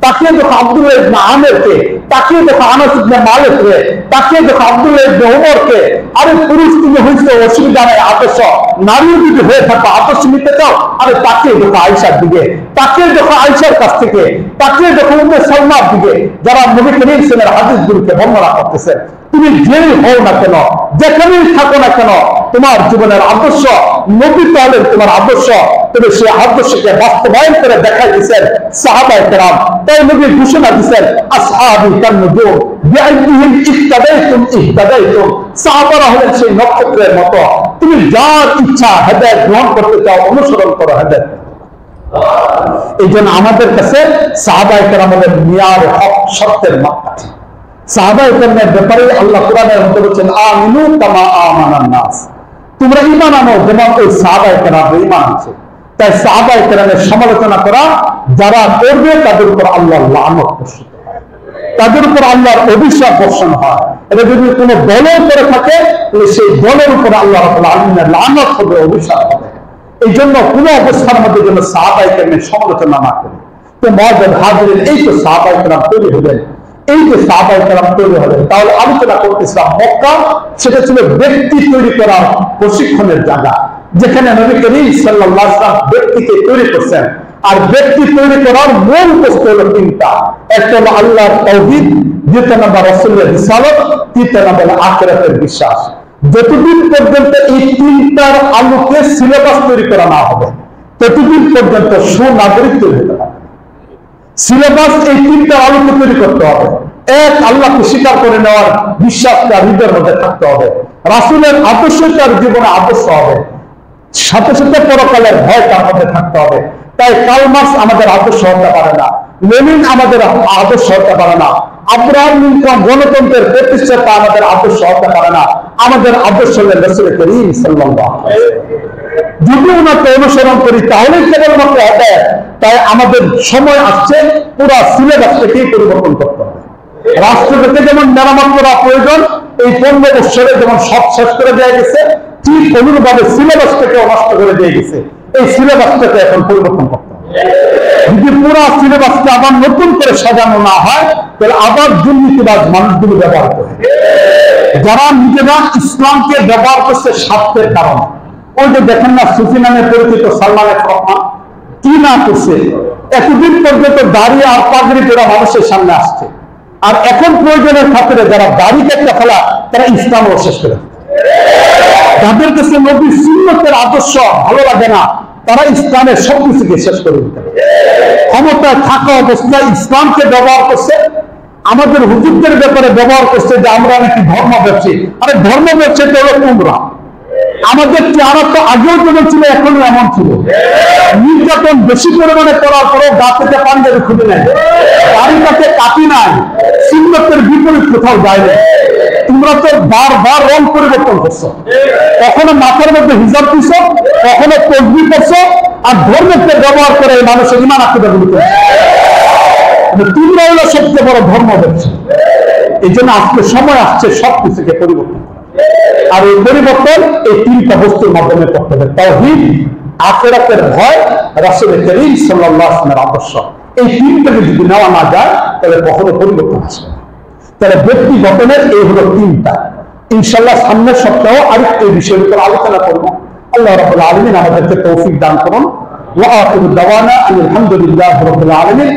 তাকিয়ে দেখো আব্দুল্লাহ ইবনে আমেরকে, তাকিয়ে দেখো আনাস ইবনে মালিককে, তাকিয়ে দেখো আব্দুল্লাহ ইবনে ওমরকে। আরে পুরুষ তুমি হইছো, অসুবিধা নাই, আদর্শ নারীও যদি হয়ে থাকো, আদর্শ নিতে চাও, আরে তাকিয়ে দেখো আয়েশার দিকে, তাকিয়ে দেখো আয়েশার কাছ থেকে, তাকিয়ে দেখো উম্মে সালমার দিকে, যারা নবী করিম সাল্লাল্লাহু আলাইহি ওয়াসাল্লামের হাদিসগুলোকে বর্ণনা করতেছেন। তুমি যেই হও না কেন, যেখানেই থাকো না কেন, তোমার জীবনের আদর্শ নবী তাহলে তোমার আদর্শ। তবে সেই আদর্শকে বাস্তবায়ন করে দেখাই দিয়েছেন সাহাবায়ে কেরাম। তাই নবী ঘোষণা দিয়েছেন, আসহাবি কান্নুজুম বিআইয়িহিম ইহতাদাইতুম ইহতাদাইতুম। সাহাবারা হলেন সেই নক্ষত্রের মতো, তুমি যার ইচ্ছা হেদায়েত গ্রহণ করতে চাও, অনুসরণ করো হেদায়েত। এই জন্য আমাদের কাছে সাহাবায়ে কেরামের মিয়ার হক শর্তের মাপকাঠি। সাহাবায়ে কেরামের ব্যাপারে আল্লাহ কোরআনের মধ্যে বলেছেন, আমিনু কামা আমানান নাস, তোমরা ঈমান আনো যেমন ওই সাহাবায়ে কেরামের ঈমান আছে। তাই সাহাবায়ে কেরামের সমালোচনা করা যারা করবে তাদের উপর আল্লাহর লানত বর্ষিত হয়, তাদের উপর আল্লাহর অভিশাপ বর্ষণ হয়। এটা যদি কোনো দলের করে থাকে তাহলে সেই দলের উপর আল্লাহ রাব্বুল আলামিনের লানত হবে, অভিশাপ হবে। এই জন্য কোনো অবস্থার মধ্যে যেন সাহাবায়ে কেরামের সমালোচনা না করে। তো মুআজ্জাব হাজিরিন, এই তো সাহাবায়ে কেরাম তৈরি হলেন, এই যে সাহাবায়ে কেরাম তৈরি হলেন। তাহলে আলোচনা করতেছিলাম মক্কা, সেটা ছিল ব্যক্তি তৈরি করার প্রশিক্ষণের জায়গা, যেখানে নবী করিম সাল্লাল্লাহু আলাইহি ওয়াসাল্লাম ব্যক্তিকে তৈরি করছেন। আর ব্যক্তি তৈরি করার মূল বস্তু হলো তিনটা। একটা হলো আল্লাহর তাওহীদ, দ্বিতীয় নম্বর রাসূলের রিসালাত, তৃতীয় নম্বর আখিরাতের বিশ্বাস। যতদিন পর্যন্ত এই তিনটার আলোকে সিলেবাস তৈরি করা না হবে, ততদিন পর্যন্ত সুনাগরিক তৈরি হতে পারবে। সিলেবাস এই তিনটার আলোকে তৈরি করতে হবে। এক, আল্লাহকে স্বীকার করে নেওয়ার বিশ্বাস তার হৃদয়ের মধ্যে থাকতে হবে। রাসূলের আদর্শ তার জীবনে আদর্শ হবে, সাথে সাথে পরকালের ভয় তার মধ্যে থাকতে হবে। তাই কার্ল মার্কস আমাদের আদর্শ হতে পারে না, লেনিন আমাদের আদর্শ হতে পারে না, আব্রাহাম লিঙ্কন গণতন্ত্রের প্রতিষ্ঠাতা আমাদের আদর্শ হতে পারে না। আমাদের আদর্শ হলেন রাসূল করিম সাল্লাল্লাহু আলাইহি ওয়াসাল্লাম। যদি ওনাকে অনুসরণ করি তাহলেই কেবলমাত্র হেদায়েত। তাই আমাদের সময় আসছে পুরো সিলেবাসটাকেই পরিবর্তন করতে হবে। রাষ্ট্রটাকে যেমন মেরামত করা প্রয়োজন, এই 15 বছরে যেমন সব শেষ করে দেওয়া গেছে, ঠিক অনুরূপভাবে সিলেবাসটাকে নষ্ট করে দিয়ে গেছে। এই সিলেবাসটাকে এখন পরিবর্তন করতে হবে। যদি পুরো সিলেবাসকে আবার নতুন করে সাজানো না হয়, তাহলে আবার দুর্নীতিবাজ মানুষগুলো ব্যবহার করে, যারা নিজেরা ইসলামকে ব্যবহার করছে স্বার্থের কারণে। ওই যে দেখেন না, সুফি নামে পরিচিত সালমান এফ রহমান কি না করছে, এতদিন পর্যন্ত দাঁড়িয়ে আর পাগড়ি পরা মানুষের সামনে আসছে। আর এখন প্রয়োজনের খাতিরে যারা দাড়ি কেটে ফেলা, তারা ইসলামও শেষ করে, যাদের কাছে নবীর সুন্নতের আদর্শ ভালো লাগে না, তারা ইসলামের সবকিছুকে শেষ করে দিতে হবে। ক্ষমতায় থাকা অবস্থায় ইসলামকে ব্যবহার করছে, আমাদের হুজুরদের ব্যাপারে ব্যবহার করছে যে আমরা নাকি ধর্ম ব্যবসী। আরে ধর্ম ব্যবসাটা হলো তোমরা। আমাদের চেহারা তো আগেও যেমন ছিল, এখনো এমন ছিল। নির্যাতন বেশি পরিমাণে করার পরেও গা থেকে পাঞ্জাবি খুলে নেয়, দাড়িটাকে কাটি নাই, সুন্নতের বিপরীত কোথাও যায় না। তোমরা তো বারবার রং পরিবর্তন করছো, কখনো মাথার মধ্যে হিজাব দিছো, কখনো তসবি করছো, আর ধর্মকে ব্যবহার করে মানুষের ঈমান আকীদাগুলো করছো। তোমরা হলো সবচেয়ে বড় ধর্ম ব্যবসা। এই জন্য আজকে সময় আসছে সবকিছুকে পরিবর্তন করা। আর এই পরিবর্তন এই তিনটা বস্তুর মাধ্যমে করতে হবে: তাওহীদ, আখিরাতের ভয়, রাসূল করিম সাল্লাল্লাহু আলাইহি ওয়াসাল্লামের আদর্শ। এই তিনটাকে যদি নেওয়া না যায় তাহলে কখনো পরিবর্তন আসবে না। তাহলে ব্যক্তি গঠনের এই হলো তিনটা। ইনশাআল্লাহ সামনের সপ্তাহে আরেকটি এই বিষয়ের উপর আলোচনা করব। আল্লাহ রাব্বুল আলামিন আমাদেরকে তৌফিক দান করুন। ওয়া আখিরু দাওয়ানা আলহামদুলিল্লাহি রাব্বিল আলামিন।